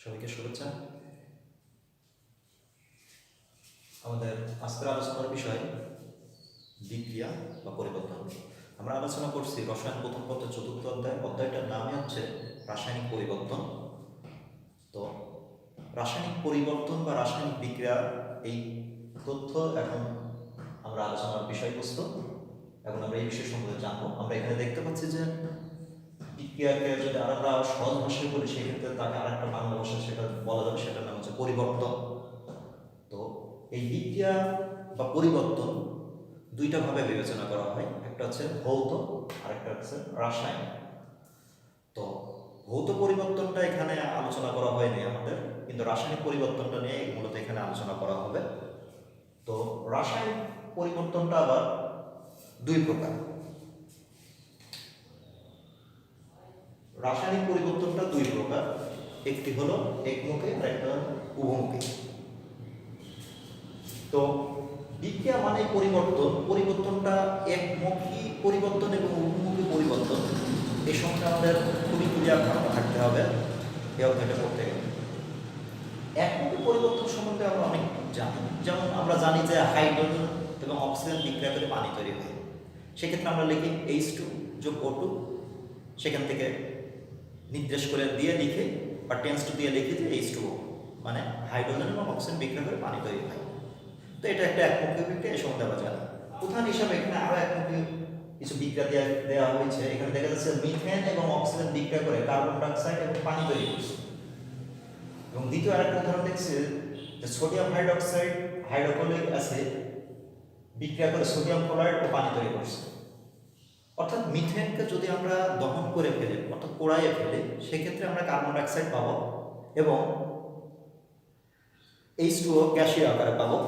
সবাইকে শুভেচ্ছা। আমাদের আজকের আলোচনার বিষয় বিক্রিয়া বা পরিবর্তন। আমরা আলোচনা করছি রসায়ন প্রথম পত্র চতুর্থ অধ্যায়টার নামই হচ্ছে রাসায়নিক পরিবর্তন। তো রাসায়নিক পরিবর্তন বা রাসায়নিক বিক্রিয়া এই তথ্য এখন আমরা আলোচনার বিষয়বস্তু। এখন আমরা এই বিষয় সম্বন্ধে জানবো। আমরা এখানে দেখতে পাচ্ছি যে বিক্রিয়াকে যদি আমরা সহজ ভাষায় বলি সেক্ষেত্রে তাকে আরেকটা বাংলা ভাষা সেটা বলা যাবে, সেটার নাম হচ্ছে পরিবর্তন। তো এই বিক্রিয়া বা পরিবর্তন দুইটা ভাবে বিবেচনা করা হয়, একটা হচ্ছে ভৌত আর একটা হচ্ছে রাসায়নিক। তো ভৌত পরিবর্তনটা এখানে আলোচনা করা হয়নি আমাদের, কিন্তু রাসায়নিক পরিবর্তনটা নিয়ে মূলত এখানে আলোচনা করা হবে। তো রাসায়নিক পরিবর্তনটা আবার দুই প্রকার। রাসায়নিক পরিবর্তনটা দুই প্রকার, একটি হলো একমুখী আর একটা উভমুখী। তো বিক্রিয়া মানে পরিবর্তনটা একমুখী পরিবর্তন এবং উভমুখী পরিবর্তন, এই সঙ্গে আমাদের খুবই ক্লিয়ার ধারণা থাকতে হবে এই অধ্যায়টা করতে গেলে। একমুখী পরিবর্তন সম্বন্ধে আমরা অনেক জানি, যেমন আমরা জানি যে হাইড্রোজেন এবং অক্সিজেন বিক্রিয়া করে পানি তৈরি হয়। সেক্ষেত্রে আমরা লিখি H2 যোগ O2, সেখান থেকে নির্দেশ করে দিয়ে লিখে বা টেন্স টু দিয়ে লিখি যে H2O, মানে হাইড্রোজেন এবং অক্সিজেন বিক্রিয়া করে পানি তৈরি হয়। তো এটা একটা একমুখী বিক্রিয়া, এই সম্বন্ধে আমরা জানি। উদাহরণ হিসাবে এখানে আরো একমুখী কিছু বিক্রিয়া দেওয়া হয়েছে। এখানে দেখা যাচ্ছে মিথেন এবং অক্সিজেন বিক্রিয়া করে কার্বন ডাইঅক্সাইড এবং পানি তৈরি করছে। এবং দ্বিতীয় আরেকটা উদাহরণ দেখছি যে সোডিয়াম হাইড্রোক্সাইড হাইড্রোক্লোরিক অ্যাসিড বিক্রিয়া করে সোডিয়াম ক্লোরাইড ও পানি তৈরি করছে। অর্থাৎ মিথেনকে যদি আমরা দহন করে ফেলি, অর্থাৎ পোড়াইয়ে ফেলি, সেক্ষেত্রে আমরা কার্বন ডাইঅক্সাইড পাবো এবং H2O গ্যাসীয় আকারে পাবো।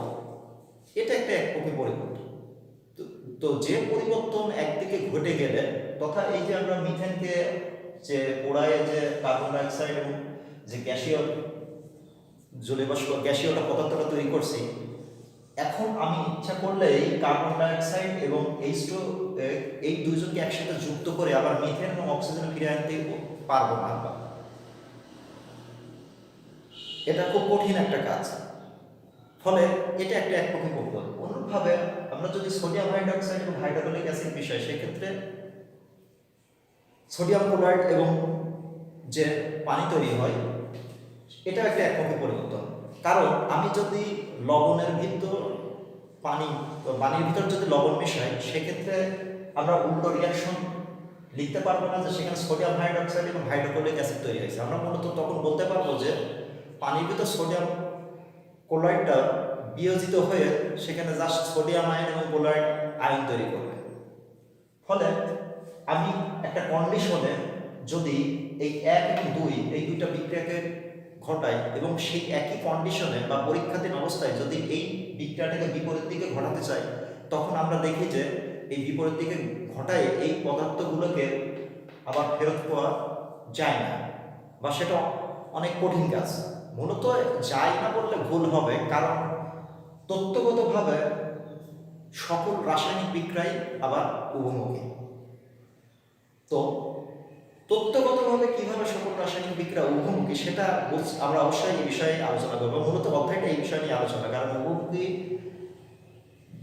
এটা একটা একমুখী পরিবর্তন। তো যে পরিবর্তন একদিকে ঘটে গেলে, তথা এই যে আমরা মিথেনকে যে পোড়াইয়ে যে কার্বন ডাইঅক্সাইড এবং যে গ্যাসীয় জলীয়বাষ্প গ্যাসীয়টা পদার্থটা তৈরি করছি, এখন আমি ইচ্ছা করলে এই কার্বন ডাইঅক্সাইড এবং H2O এই দুইজনকে একসাথে যুক্ত করে আবার মিথেন এবং অক্সিজেন ফিরে আনতে পারবো না। এটা খুব কঠিন একটা কাজ, ফলে এটা একটা একমুখী পরিবর্তন। অনুরূপভাবে আমরা যদি সোডিয়াম হাইড্রোক্সাইড এবং হাইড্রোক্লোরিক অ্যাসিড বিষয়, সেক্ষেত্রে সোডিয়াম ক্লোরাইড এবং যে পানি তৈরি হয়, এটা একটা একমুখী পরিবর্তন। কারণ আমি যদি লবণের ভিতর পানির ভিতর যদি লবণ মেশাই, সেক্ষেত্রে আমরা উল্টো রিয়াকশন লিখতে পারবো না যে সেখানে সোডিয়াম হাইড্রোক্সাইড এবং হাইড্রোক্লোরিক অ্যাসিড তৈরি হয়েছে। আমরা মূলত তখন বলতে পারবো যে পানির ভিতর সোডিয়াম ক্লোরাইডটা বিয়োজিত হয়ে সেখানে জাস্ট সোডিয়াম আয়ন এবং ক্লোরাইড আয়ন তৈরি করবে। ফলে আমি একটা কন্ডিশনে যদি এই 1 এবং 2 এই দুইটা বিক্রিয়াকে ঘটাই এবং সেই একই কন্ডিশনে বা পরীক্ষাধীন অবস্থায় যদি এই বিক্রিয়াটাকে বিপরীত দিকে ঘটাতে চাই, তখন আমরা দেখি যে এই বিপরীত দিকে ঘটায় এই পদার্থগুলোকে আবার ফেরত পাওয়া যায় না, বা সেটা অনেক কঠিন কাজ। মূলত যায় না বললে ভুল হবে, কারণ তত্ত্বগতভাবে সকল রাসায়নিক বিক্রিয়াই আবার উভমুখী। তো তত্ত্বগতভাবে কিভাবে সকল রাসায়নিক বিক্রিয়া উভমুখী, সেটা আমরা অবশ্যই এই বিষয়ে আলোচনা করবো। মূলত অধ্যায়টা এই বিষয় নিয়ে আলোচনা, কারণ উভমুখী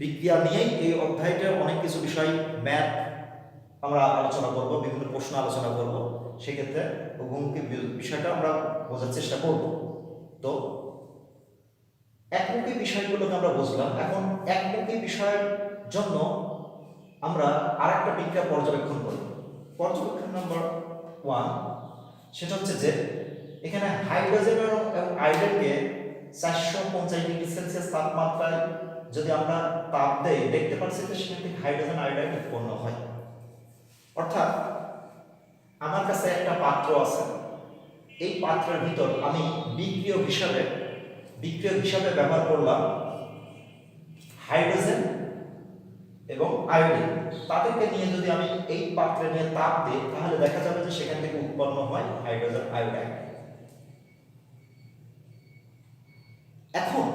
বিক্রিয়া নিয়েই এই অধ্যায়টা অনেক কিছু বিষয় ম্যাথ আমরা আলোচনা করব, বিভিন্ন প্রশ্ন আলোচনা করব। সেক্ষেত্রে উভমুখী বিষয়টা আমরা বোঝার চেষ্টা করব। তো একমুখী বিষয়গুলোকে আমরা বুঝলাম। এখন একমুখী বিষয়ের জন্য আমরা আরেকটা বিক্রিয়া পর্যবেক্ষণ করব। পর্যবেক্ষণ নাম্বার 1, সেটা হচ্ছে যে এখানে হাইড্রোজেন এবং আয়োডিনকে 450 ডিগ্রি সেলসিয়াস তাপমাত্রায় যদি আমরা তাপ দেই, দেখতে পাচ্ছি যে সেখান থেকে হাইড্রোজেন আয়োডাইড উৎপন্ন হয়। অর্থাৎ আমার কাছে একটা পাত্র আছে, এই পাত্রের ভিতর আমি বিক্রিয়ক হিসাবে ব্যবহার করলাম হাইড্রোজেন এবং আয়োডিন। তাদেরকে নিয়ে যদি আমি এই পাত্রে নিয়ে তাপ দিই, তাহলে দেখা যাবে যে সেখান থেকে উৎপন্ন হয় হাইড্রোজেন আয়োডাইড। এখন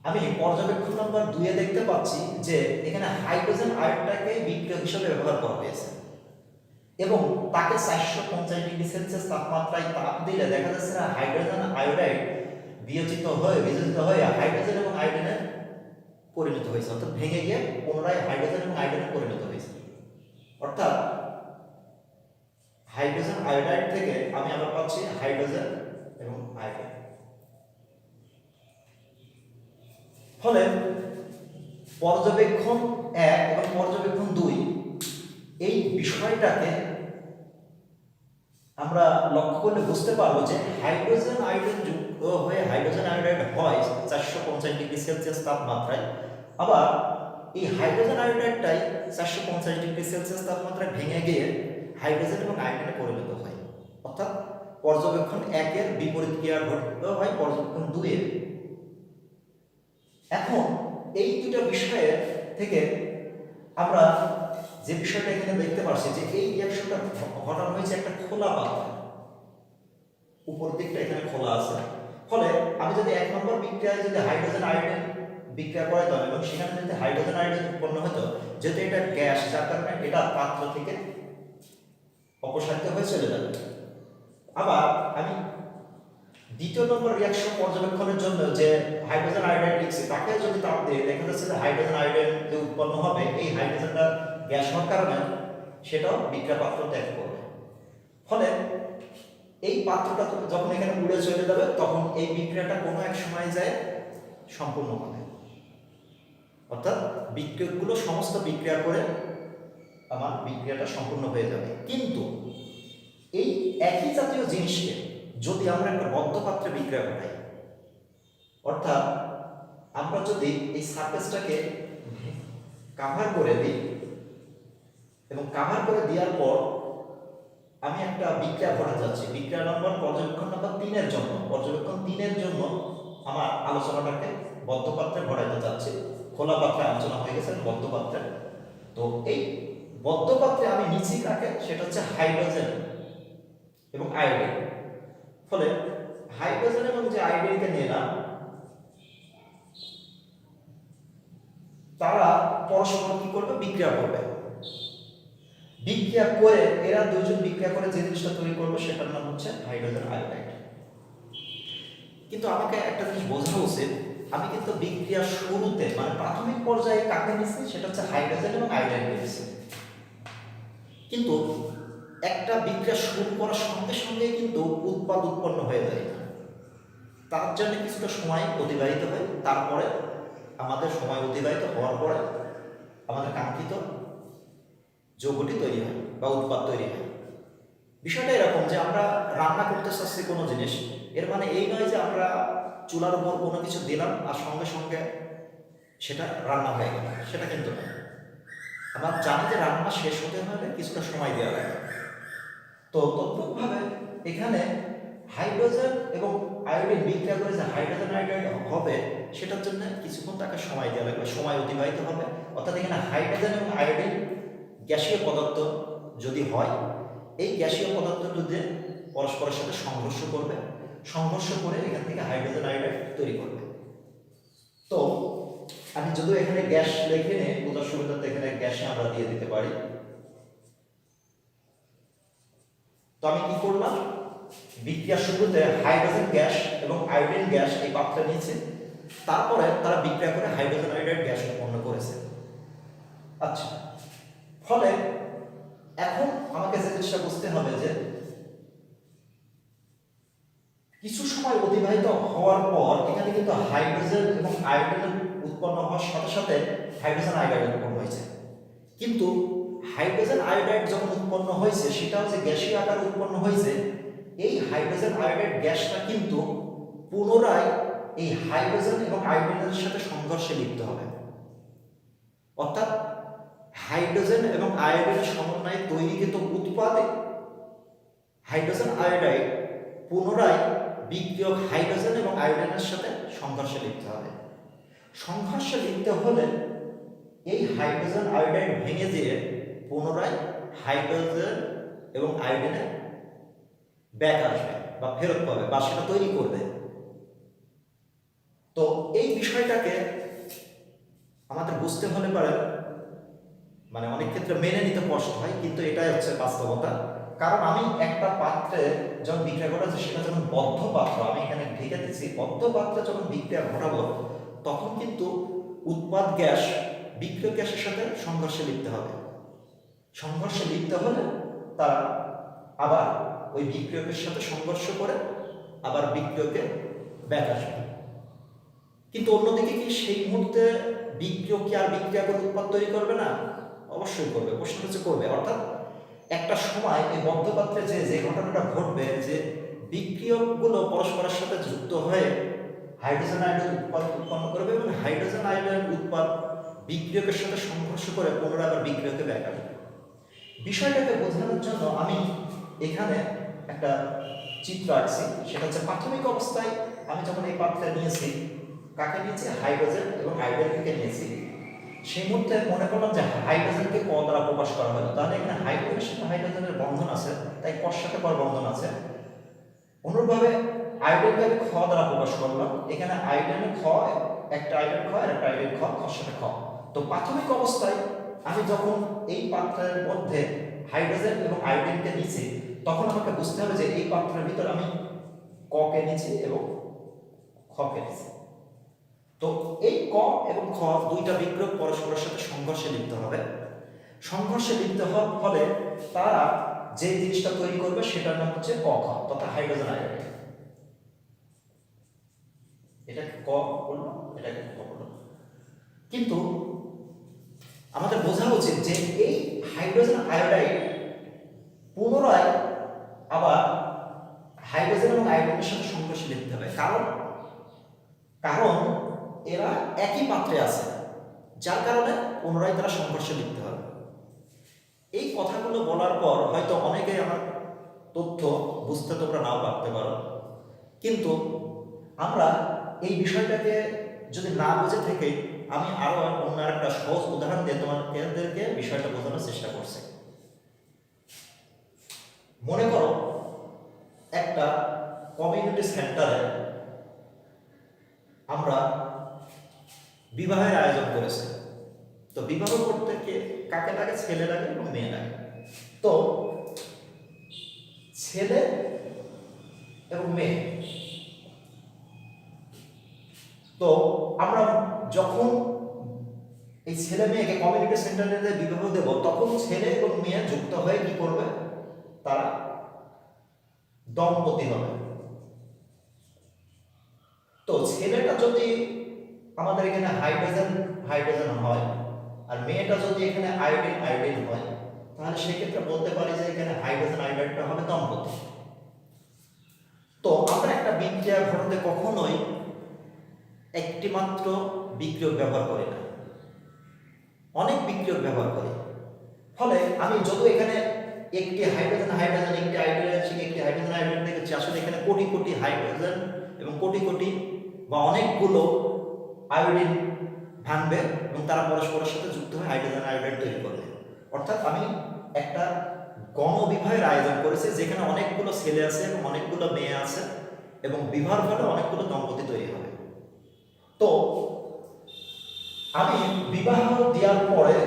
আমি পর্যবেক্ষণ নাম্বার 2 দেখতে পাচ্ছি যে এখানে হাইড্রোজেন আয়োডাইডকে বিক্রিয়ক হিসেবে ব্যবহার করা হয়েছে। এবং তাকে 450 ডিগ্রি সেলসিয়াস তাপমাত্রায় তাপ দিলে দেখা যাচ্ছে না হাইড্রোজেন আয়োডাইড বিয়োজিত হয়ে হাইড্রোজেন এবং আয়োডিনে পরিণত হয়েছে, অর্থাৎ ভেঙে গিয়ে পুনরায় হাইড্রোজেন এবং আয়োডিনে পরিণত হয়েছে। অর্থাৎ হাইড্রোজেন আয়োডাইড থেকে আমি আবার পাচ্ছি হাইড্রোজেন এবং আয়োডিন। ফলে পর্যবেক্ষণ 1 এবং পর্যবেক্ষণ 2 এই বিষয়টাকে আমরা লক্ষ্য করলে বুঝতে পারবো যে হাইড্রোজেন আয়োডিন যুক্ত হয়ে হাইড্রোজেন আয়োডাইড হয় 450 ডিগ্রি সেলসিয়াস তাপমাত্রায়, আবার এই হাইড্রোজেন আয়োডাইডটাই 450 ডিগ্রি সেলসিয়াস তাপমাত্রায় ভেঙে গিয়ে হাইড্রোজেন এবং আয়োডিনে পরিণত হয়। অর্থাৎ পর্যবেক্ষণ 1 এর বিপরীত ক্রিয়া ঘটিত হয় পর্যবেক্ষণ 2 এর। এখন এই দুটো বিষয়ের থেকে আমরা যে বিষয়টা এখানে দেখতে পাচ্ছি যে এই রিঅ্যাকশনটা ঘটানো হয়েছে একটা খোলা পাত্রে, উপর দিকটা এখানে খোলা আছে। ফলে আমি যদি 1 নম্বর বিক্রিয়ায় যদি হাইড্রোজেন আয়োডিন বিক্রিয়া করাইতাম এবং সেখানে যদি হাইড্রোজেন আয়োডিন উৎপন্ন হতো, যেহেতু এটা গ্যাস যার কারণে এটা পাত্র থেকে অপসারিত হয়ে চলে যাবে। আবার আমি 2 নম্বর রিঅ্যাকশন পর্যবেক্ষণের জন্য যে হাইড্রোজেন আয়োডাইড লিখছি তাকে যদি তাপ দিয়ে দেখা যাচ্ছে যে হাইড্রোজেন আয়োডাইড যে উৎপন্ন হবে এই হাইড্রোজেনটা গ্যাস হওয়ার কারণে সেটাও বিক্রিয়া পাত্র ত্যাগ করবে। ফলে এই পাত্রটা যখন এখানে উড়ে চলে যাবে তখন এই বিক্রিয়াটা কোনো এক সময় যায় সম্পূর্ণ হবে, অর্থাৎ বিক্রিয়কগুলো সমস্ত বিক্রিয়া করে আমার বিক্রিয়াটা সম্পূর্ণ হয়ে যাবে। কিন্তু এই একই জাতীয় জিনিসকে যদি আমরা একটা বদ্ধ পাত্রে বিক্রিয়া ঘটাই, অর্থাৎ আমরা যদি এই সারফেসটাকে কাভার করে দিই এবং কাভার করে দেওয়ার পর আমি একটা বিক্রিয়া ঘটাতে যাচ্ছি, বিক্রিয়া নম্বর পর্যবেক্ষণ নম্বর 3 এর জন্য, পর্যবেক্ষণ 3 এর জন্য আমার আলোচনাটাকে বদ্ধ পাত্রে ঘটাতে যাচ্ছি। খোলা পাত্রে আলোচনা হয়ে গেছে, বদ্ধ পাত্রে। তো এই বদ্ধ পাত্রে আমি নিচে কাকে সেটা হচ্ছে হাইড্রোজেন এবং আয়োডিন। ফলে হাইড্রোজেন এবং যে আয়োডিনকে নিলাম তারা পরস্পর কি করবে, বিক্রিয়া করবে। বিক্রিয়া করে এরা দুইজন বিক্রিয়া করে যে জিনিসটা তৈরি করবে সেটার নাম হচ্ছে হাইড্রোজেন আয়োডাইড। কিন্তু আমাকে একটা জিনিস বোঝা উচিত, আমি কিন্তু বিক্রিয়া শুরুতে মানে প্রাথমিক পর্যায়ে কাকে নিচ্ছি সেটা হচ্ছে হাইড্রোজেন এবং আয়োডাইড নিচ্ছি, কিন্তু একটা বিক্রিয়া শুরু করার সঙ্গে সঙ্গে কিন্তু উৎপাদ উৎপন্ন হয়ে যায়, তার জন্য কিছুটা সময় অতিবাহিত হয়। তারপরে আমাদের সময় অতিবাহিত হওয়ার পরে আমাদের কাঙ্ক্ষিত যৌগটি তৈরি হয় বা উৎপাদ তৈরি হয়। বিষয়টা এরকম যে আমরা রান্না করতে চাচ্ছি কোনো জিনিস, এর মানে এই নয় যে আমরা চুলার উপর কোনো কিছু দিলাম আর সঙ্গে সঙ্গে সেটা রান্না হয়ে গেল, সেটা কিন্তু নয়। আমরা জানি যে রান্না শেষ হতে হলে কিছুটা সময় দেওয়া লাগে। তো তদ্রূপভাবে এখানে হাইড্রোজেন এবং আয়োডিন বিক্রিয়া করে যে হাইড্রোজেন আয়োডাইড হবে সেটার জন্য কিছুক্ষণ তাকে সময় দেওয়া লাগবে, সময় অতিবাহিত হবে। অর্থাৎ এখানে হাইড্রোজেন এবং আয়োডিন গ্যাসীয় পদার্থ যদি হয়, এই গ্যাসীয় পদার্থ যদি পরস্পরের সাথে সংঘর্ষ করবে, সংঘর্ষ করে এখান থেকে হাইড্রোজেন আয়োডাইড তৈরি করবে। তো আমি যদিও এখানে গ্যাস লিখে নিয়ে বোঝার সুবিধাতে এখানে গ্যাসে আমরা দিয়ে দিতে পারি। তো আমি কি করলাম, বিক্রিয়া শুরুতে হাইড্রোজেন গ্যাস এবং আয়োডিন গ্যাস এই পাত্রে নিয়েছে, তারপরে তারা বিক্রিয়া করে হাইড্রোজেন আয়োডাইড গ্যাস উৎপন্ন করেছে। আচ্ছা, ফলে এখন আমাকে যে জিনিসটা বুঝতে হবে যে কিছু সময় অতিবাহিত হওয়ার পর এখানে কিন্তু হাইড্রোজেন এবং আয়োডিন উৎপন্ন হওয়ার সাথে সাথে হাইড্রোজেন আয়োডাইড উৎপন্ন হয়েছে। কিন্তু হাইড্রোজেন আয়োডাইড যখন উৎপন্ন হয়েছে সেটাও যে গ্যাসীয় আকারে উৎপন্ন হয়েছে, এই হাইড্রোজেন আয়োডাইড গ্যাসটা কিন্তু পুনরায় এই হাইড্রোজেন এবং আয়োডিনের সাথে সংঘর্ষে লিপ্ত হবে। অর্থাৎ হাইড্রোজেন এবং আয়োডিনের সমন্বয়ে তৈরিকৃত উৎপাদে হাইড্রোজেন আয়োডাইড পুনরায় বিক্রিয়ক হাইড্রোজেন এবং আয়োডিনের সাথে সংঘর্ষে লিপ্ত হবে। সংঘর্ষে লিপ্ত হলে এই হাইড্রোজেন আয়োডাইড ভেঙে দিয়ে পুনরায় হাইড্রোজেন এবং আয়োডিনে ব্যাক আসবে বা ফেরত পাবে বা সেটা তৈরি করবে। তো এই বিষয়টাকে আমাদের বুঝতে হলে পারে মানে অনেক ক্ষেত্রে মেনে নিতে কষ্ট হয়, কিন্তু এটাই হচ্ছে বাস্তবতা। কারণ আমি একটা পাত্রে যখন বিক্রিয়া ঘটাচ্ছি সেটা যখন বদ্ধ পাত্র, আমি এখানে ঢেকে দিচ্ছি, বদ্ধ পাত্রে যখন বিক্রিয়া ঘটাবো তখন কিন্তু উৎপাদ গ্যাস বিক্রিয়ক গ্যাসের সাথে সংঘর্ষে লিপ্ত হবে। সংঘর্ষে লিপ্ত হলে তারা আবার ওই বিক্রিয়কের সাথে সংঘর্ষ করে আবার বিক্রিয়কে ব্যাক আসবে। কিন্তু অন্যদিকে কি সেই মুহূর্তে বিক্রিয়ক কি আর বিক্রিয়া করে উৎপাদ তৈরি করবে না? অবশ্যই করবে। প্রশ্ন হচ্ছে করবে, অর্থাৎ একটা সময় এই বদ্ধপাত্রে যে ঘটনাটা ঘটবে, যে বিক্রিয়কগুলো পরস্পরের সাথে যুক্ত হয়ে হাইড্রোজেন আয়নের উৎপাদ উৎপন্ন করবে এবং হাইড্রোজেন আয়নের উৎপাদ বিক্রিয়কের সাথে সংঘর্ষ করে পুনরায় আবার বিক্রিয়কে ব্যাক আসবে। বিষয়টাকে বোঝানোর জন্য আমি এখানে একটা চিত্র আঁকছি। সেটা হচ্ছে প্রাথমিক অবস্থায় আমি যখন এই পাত্রে নিয়েছি, কাকে নিয়েছি? হাইড্রোজেন এবং হাইড্রোজেনকে নিয়েছি। সেই মুহূর্তে মনে করলাম যে হাইড্রোজেনকে ক দ্বারা প্রকাশ করা হলো, তাহলে এখানে হাইড্রোজেনের সাথে হাইড্রোজেনের বন্ধন আছে, তাই কর সাথে কর বন্ধন আছে। অনুরূপভাবে আয়োডিনকে আমি খ দ্বারা প্রকাশ করলাম, এখানে আয়োডিনের খ, একটা আয়োডিন খ আর একটা আয়োডিন খ, খর সাথে খ। তো প্রাথমিক অবস্থায় আমি যখন এই পাত্রের মধ্যে হাইড্রোজেন এবং আয়োডিনকে নিয়েছি, তখন আমাকে বুঝতে হবে যে এই পাত্রের ভিতর আমি ক কে নিয়েছি এবং খ কে নিয়েছি। তো এই ক এবং খ দুইটা বিক্রিয়ক পরস্পরের সাথে সংঘর্ষে লিপ্ত হবে। সংঘর্ষে লিপ্ত হওয়ার ফলে তারা যে জিনিসটা তৈরি করবে সেটার নাম হচ্ছে ক খ, তথা হাইড্রোজেন আয়োডাইড। এটাকে ক বললো, এটাকে খ বললো। কিন্তু আমাদের বোঝা উচিত যে এই হাইড্রোজেন আয়োডাইড পুনরায় আবার হাইড্রোজেন এবং আয়োডিনের সাথে সংঘর্ষে লিপ্ত হবে। কারণ এরা একই পাত্রে আছে, যার কারণে পুনরায় তারা সংঘর্ষে লিপ্ত হবে। এই কথাগুলো বলার পর হয়তো অনেকে আমার তথ্য বুঝতে তোমরা নাও পারতে পারো, কিন্তু আমরা এই বিষয়টাকে যদি না বুঝে থেকে আমি আরো অন্য একটা সহজ উদাহরণ দিয়ে তোমাদেরকে বিষয়টা বোঝানোর চেষ্টা করছি। মনে করো একটা কমিউনিটি সেন্টারে আমরা বিবাহের আয়োজন করেছি। তো বিবাহ করতে কাকে লাগে? ছেলে লাগে এবং মেয়ে লাগে। তো ছেলে এবং মেয়ে, তো আমরা যখন এই ছেলে মেয়েকে কমিউনিটি সেন্টারে বিবাহ দেব, তখন ছেলে এবং মেয়ে যুক্ত হয়ে কি করবে? তারা দম্পতি হবে। তো ছেলেটা যদি আমাদের এখানে হাইড্রোজেন হয় আর মেয়েটা যদি এখানে আয়োডিন হয়, তাহলে সেক্ষেত্রে বলতে পারি যে এখানে হাইড্রোজেন আয়োডাইডটা হবে দম্পতি। তো আমরা একটা বিক্রিয়া ঘটাতে কখনোই একটি মাত্র বিক্রিয়ক ব্যবহার করি না, অনেক বিক্রিয়ক ব্যবহার করি। ফলে আমি যদি এখানে একটি হাইড্রোজেন একটি আয়োডিন দেখেছি, আসলে এখানে কোটি কোটি হাইড্রোজেন এবং কোটি কোটি বা অনেকগুলো আয়োডিন ভাঙবে এবং তারা পরস্পরের সাথে যুক্ত হয়ে হাইড্রোজেন আয়োডাইড তৈরি করবে। অর্থাৎ আমি একটা গণবিবাহের আয়োজন করেছি, যেখানে অনেকগুলো ছেলে আছে এবং অনেকগুলো মেয়ে আছে এবং বিবাহের ফলে অনেকগুলো দম্পতি তৈরি হবে। তো আমি বিবাহ দেওয়ার পরে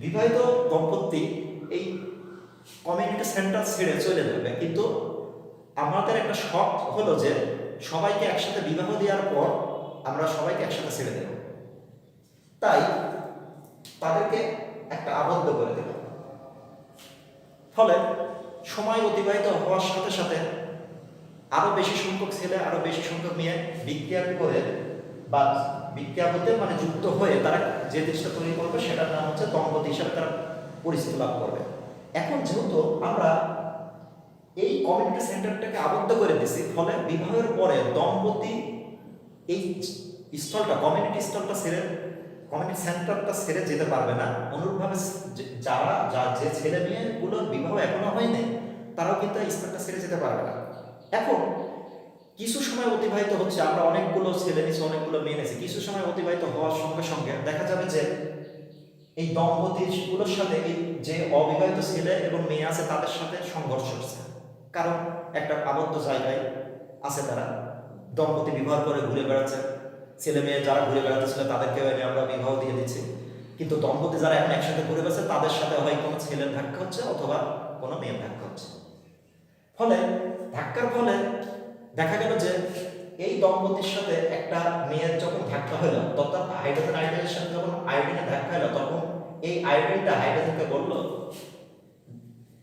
বিবাহিত দম্পতি এই কমিউনিটি সেন্টার ছেড়ে চলে যাবে, কিন্তু আমাদের একটা শখ হলো যে সবাইকে একসাথে বিবাহ দেওয়ার পর আমরা সবাইকে একসাথে ছেড়ে দেব, তাই তাদেরকে একটা আবদ্ধ করে দেব। ফলে সময় অতিবাহিত হওয়ার সাথে সাথে আরো বেশি সংখ্যক ছেলে আরো বেশি সংখ্যক মেয়ে বিক্রিয়া করে বা বিক্রিয়া হতে মানে যুক্ত হয়ে তারা যে জিনিসটা তৈরি করবে সেটার নাম হচ্ছে দম্পতি হিসাবে তারা পরিচিতি লাভ করবে। এখন যেহেতু আমরা এই কমিউনিটি সেন্টারটাকে আবদ্ধ করে দিছি, ফলে বিবাহের পরে দম্পতি এই স্থলটা কমিউনিটি সেন্টারটা ছেড়ে যেতে পারবে না। অনুরূপভাবে যে ছেলে মেয়েগুলোর বিবাহ এখনো হয়নি, তারাও কিন্তু এই স্থলটা ছেড়ে যেতে পারবে না। এখন কিছু সময় অতিবাহিত হচ্ছে, আমরা অনেকগুলো ছেলে নিয়েছি, অনেকগুলো মেয়ে নিয়েছি, কিছু সময় অতিবাহিত হওয়ার সঙ্গে সঙ্গে দেখা যাবে যে এই দম্পতিগুলোর সাথে এই যে অবিবাহিত ছেলে এবং মেয়ে আছে তাদের সাথে সংঘর্ষ হচ্ছে। কারণ একটা আবদ্ধ জায়গায় আছে, তারা দম্পতি বিবাহ করে ঘুরে বেড়াচ্ছে, ছেলে মেয়ে যারা ঘুরে বেড়াতেছিল তাদেরকে আমরা বিবাহ দিয়ে দিচ্ছি। কিন্তু দম্পতি যারা এখন একসাথে ঘুরে বেড়াচ্ছে তাদের সাথে হয় কোনো ছেলের ধাক্কা হচ্ছে অথবা কোনো মেয়ের ধাক্কা হচ্ছে। ফলে ধাক্কার ফলে দেখা গেল যে এই দম্পতির সাথে একটা মেয়ের যখন ধাক্কা হলো, তখন হাইড্রোজেন আয়োডাইডের সাথে যখন আয়োডিনের ধাক্কা হলো, তখন এই আয়োডিনটা হাইড্রোজেনকে বলল,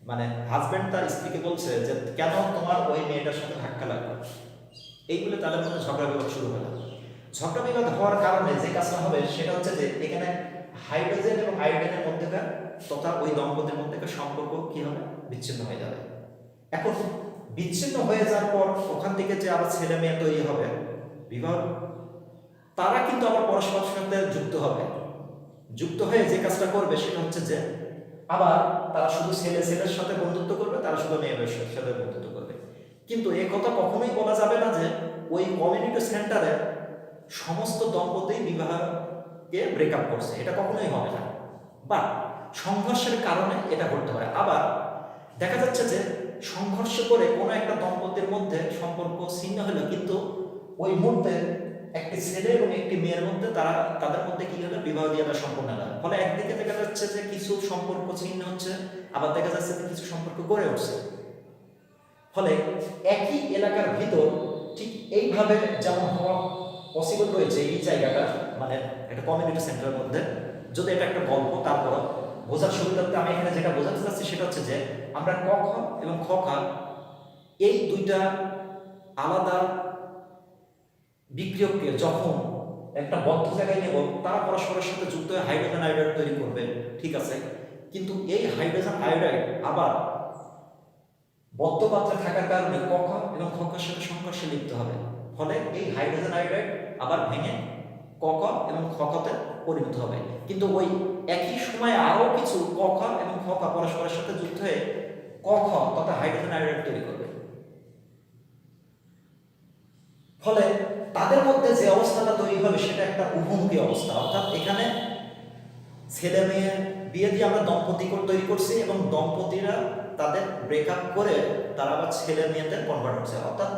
মানে হাজবেন্ড তার স্ত্রীকে বলছে যে কেন তোমার ওই মেয়েটার সাথে ধাক্কা লাগলো। এইগুলো তাদের মধ্যে ঝগড়া বিবাদ শুরু হলো। ঝগড়া বিবাদ হওয়ার কারণে যে কাজটা হবে সেটা হচ্ছে যে এখানে হাইড্রোজেন এবং আয়োডিনের মধ্যেকার তথা ওই দম্পতির মধ্যেকার সম্পর্ক কি হবে, বিচ্ছিন্ন হয়ে যাবে। এখন বিচ্ছিন্ন হয়ে যাওয়ার পর ওখান থেকে যে আবার ছেলে মেয়ে তৈরি হবে বিবাহ, তারা কিন্তু আবার পরস্পরের সাথে যুক্ত হবে। যুক্ত হয়ে যে কাজটা করবে সেটা হচ্ছে যে আবার তারা শুধু ছেলের সাথে বন্ধুত্ব করবে, তারা শুধু মেয়েদের সাথে বন্ধুত্ব করবে। কিন্তু এই কথা কখনোই বলা যাবে না যে ওই কমিউনিটি সেন্টারে সমস্ত দম্পতি বিবাহকে ব্রেকআপ করছে, এটা কখনোই হবে না। বা সংঘর্ষের কারণে এটা করতে পারে। আবার দেখা যাচ্ছে যে সংঘর্ষ করে কোনো একটা দম্পতির মধ্যে সম্পর্ক ছিন্ন হলো, কিন্তু ওই মুহূর্তে একটি ছেলে এবং একটি মেয়ের মধ্যে তাদের মধ্যে কি হলো, বিবাহ দিয়ে সম্পূর্ণ হলো। ফলে একদিকে দেখা যাচ্ছে যে কিছু সম্পর্ক ছিন্ন হচ্ছে, আবার দেখা যাচ্ছে যে কিছু সম্পর্ক গড়ে উঠছে। ফলে একই এলাকার ভিতর ঠিক এইভাবে যেমন হওয়া পসিবল রয়েছে এই জায়গাটা, মানে একটা কমিউনিটি সেন্টারের মধ্যে। যদি এটা একটা গল্প, তারপর বোঝার সুবিধার্থে আমি এখানে যেটা বোঝাতে চাচ্ছি সেটা হচ্ছে যে আমরা ক খ এবং খ খ এই দুইটা আলাদা বিক্রিয়ককে যখন একটা বদ্ধ জায়গায় নেব, তারা পরস্পরের সাথে যুক্ত হয়ে হাইড্রোজেন আয়োডাইড তৈরি করবে, ঠিক আছে। কিন্তু এই হাইড্রোজেন আয়োডাইড আবার বদ্ধ পাত্রে থাকার কারণে ক খ এবং খ খর সাথে সংঘর্ষে লিপ্ত হবে। ফলে এই হাইড্রোজেন আয়োডাইড আবার ভেঙে ক খ এবং খ খতে পরিণত হবে। কিন্তু ওই একই সময়ে আরও কিছু ক খ এবং খ খ পরস্পরের সাথে যুক্ত হয়ে ক খ তথা হাইড্রোজেন আয়োডাইড তৈরি করবে। ফলে তাদের মধ্যে যে অবস্থাটা তৈরি হবে সেটা একটা উভমুখী অবস্থা। অর্থাৎ এখানে ছেলে মেয়ে বিয়ে দিয়ে আমরা দম্পতি তৈরি করছি এবং দম্পতিরা তাদের ব্রেকআপ করে তারা আবার ছেলে মেয়েদের কনভার্ট হচ্ছে। অর্থাৎ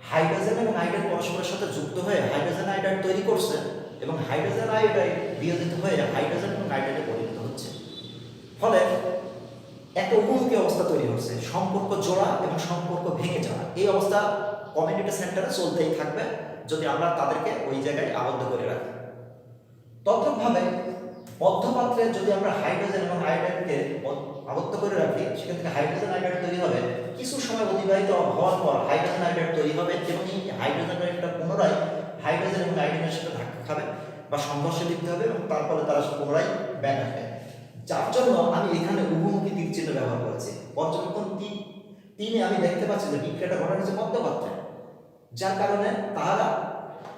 হাইড্রোজেন এবং আয়োডাইড পরস্পরের সাথে যুক্ত হয়ে হাইড্রোজেন আয়োডাইড তৈরি করছে এবং হাইড্রোজেন আয়োডাইড বিয়োজিত হয়ে হাইড্রোজেন এবং আয়োডাইডে পরিণত হচ্ছে। ফলে একটা উভমুখী অবস্থা তৈরি হচ্ছে, সম্পর্ক জোড়া এবং সম্পর্ক ভেঙে যাওয়া। এই অবস্থা কমিউনিটি সেন্টারে চলতেই থাকবে যদি আমরা তাদেরকে ওই জায়গায় আবদ্ধ করে রাখি। তদ্রূপভাবে বদ্ধপাত্রে যদি আমরা হাইড্রোজেন এবং আয়োডাইডকে আবদ্ধ করে রাখি, সেখান থেকে হাইড্রোজেন আয়োডাইড তৈরি হবে। কিছু সময় অতিবাহিত হওয়ার পর হাইড্রোজেন আয়োডাইড তৈরি হবে এবং এই হাইড্রোজেন আয়োডাইডটা পুনরায় হাইড্রোজেন এবং আয়োডিনের সাথে ধাক্কা খাবে বা সংঘর্ষে লিপ্ত হবে এবং তারপরে তারা পুনরায় ব্যাক আসবে। যার জন্য আমি এখানে উভমুখী তীর চিহ্ন ব্যবহার করেছি। পর্যবেক্ষণ 3 আমি দেখতে পাচ্ছি যে বিক্রিয়াটা ঘটা হচ্ছে বদ্ধপাত্রে, যার কারণে তারা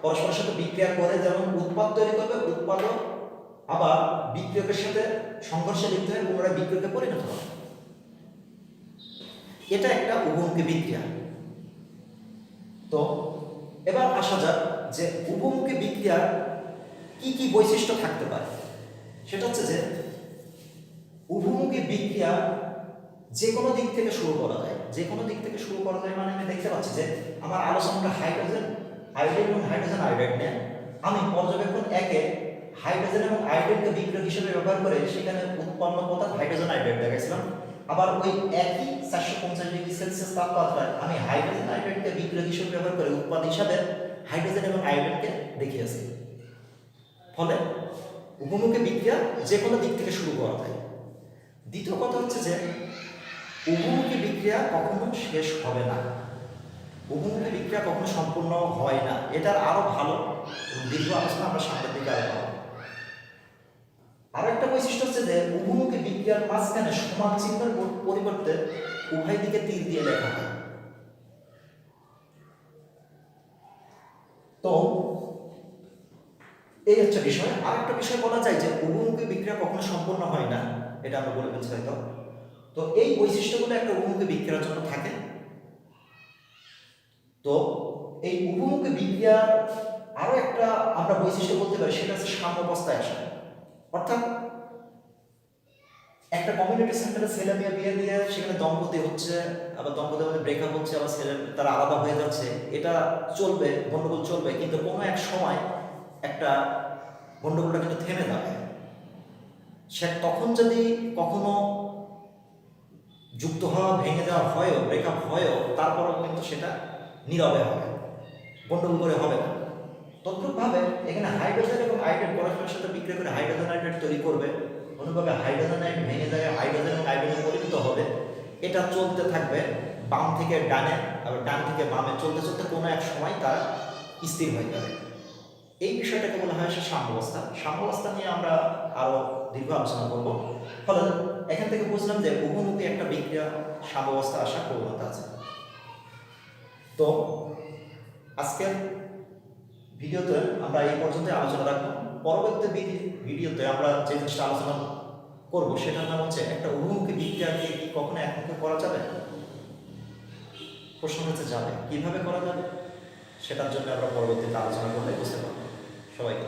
পরস্পরের সাথে বিক্রিয়া করে যেমন উৎপাদ তৈরি করবে, উৎপাদক আবার বিক্রিয়কের সাথে সংঘর্ষে লিপ্ত হয়ে পুনরায় বিক্রিয়কে পরিণত হবে। এটা একটা উভমুখী বিক্রিয়া। তো এবার আসা যাক যে উভমুখী বিক্রিয়ার কি কি বৈশিষ্ট্য থাকতে পারে। সেটা হচ্ছে যে উভমুখী বিক্রিয়া যে কোনো দিক থেকে শুরু করা যায়। যে কোনো দিক থেকে শুরু করা যায় মানে আমি দেখতে পাচ্ছি যে আমার আলোচনাটা হাইড্রোজেন আয়োডাইড এবং হাইড্রোজেন আয়োডাইড নিয়ে। আমি পর্যবেক্ষণ 1 হাইড্রোজেন এবং আয়োডাইডকে বিক্রিয়ক হিসেবে ব্যবহার করে সেখানে উৎপন্ন পদার্থ হাইড্রোজেন আয়োডাইড দেখাইছিলাম। আবার ওই একই 450 ডিগ্রি সেলসিয়াস তাপমাত্রায় আমি হাইড্রোজেন আয়োডাইডকে বিক্রিয়ক হিসেবে ব্যবহার করে উৎপাদ হিসাবে হাইড্রোজেন এবং আয়োডাইডকে দেখিয়েছি। ফলে উভমুখী বিক্রিয়া যে কোনো দিক থেকে শুরু করা যায়। দ্বিতীয় কথা হচ্ছে যে উভমুখী বিক্রিয়া কখনো শেষ হবে না। উভমুখী বিক্রিয়া কখনো সম্পূর্ণ হয় না। এটার আরো ভালো দীর্ঘ আলোচনা আমরা সামনের দিকে আরো পাবো। আরো একটা বৈশিষ্ট্য হচ্ছে যে উভমুখী বিক্রিয়ার মাঝখানে সমান চিহ্নের পরিবর্তে উভয় দিকে তীর দিয়ে লেখা হয়। তো এই হচ্ছে বিষয়। আরেকটা বিষয় বলা যায় যে উভমুখী বিক্রিয়া কখনো সম্পূর্ণ হয় না, এটা আমরা বলে ফেলছি হয়তো। তো এই বৈশিষ্ট্যগুলো একটা উভমুখী বিক্রিয়ার জন্য থাকে। তো এই উভমুখী বিক্রিয়ার আরো একটা আমরা বৈশিষ্ট্য বলতে পারি, সেটা হচ্ছে সাম্যাবস্থায় আসা। অর্থাৎ একটা কমিউনিটি সেন্টারে ছেলে মেয়ে বিয়ে দিয়ে সেখানে দম্পতি হচ্ছে, আবার দম্পতির মধ্যে ব্রেকআপ হচ্ছে, আবার ছেলে তারা আলাদা হয়ে যাচ্ছে, এটা চলবে, গন্ডগোল চলবে। কিন্তু কোনো এক সময় একটা গন্ডগোলটা কিন্তু থেমে যাবে। সে তখন যদি কখনো যুক্ত হওয়া ভেঙে যাওয়া হয়ও, ব্রেকআপ হয়ও, তারপরেও কিন্তু সেটা নীরবে হবে, গন্ডগোল করে হবে না। তদ্রূপভাবে এখানে হাইড্রোজেন এবং আয়োডাইড পরস্পরের সাথে বিক্রিয়া করে হাইড্রোজেন আয়োডাইড তৈরি করবে, অনুভাবে হাইড্রোজেন আয়োড ভেঙে যায় হাইড্রোজেন এবং আয়োডাইডে পরিণত হবে। এটা চলতে থাকবে বাম থেকে ডানে, আবার ডান থেকে বামে চলতে চলতে কোনো এক সময় তারা স্থির হয়ে যাবে। এই বিষয়টাকে বলা হয় সাম্যাবস্থা। সাম্যাবস্থা নিয়ে আমরা আরও দীর্ঘ আলোচনা করব। ফলে এখান থেকে বুঝলাম যে উভমুখী একটা বিক্রিয়া সাম্যাবস্থা আসার প্রবণতা আছে। তো আজকের ভিডিওতে আমরা এই পর্যন্ত আলোচনা রাখবো। পরবর্তী ভিডিওতে আমরা যে জিনিসটা আলোচনা করবো সেটার নাম হচ্ছে একটা উভমুখী বিক্রিয়াকে কি কখনো একমুখী করা যাবে? প্রশ্ন হচ্ছে যাবে, কিভাবে করা যাবে সেটার জন্য আমরা পরবর্তীতে আলোচনা করলে বুঝতে পারবো। সবাইকে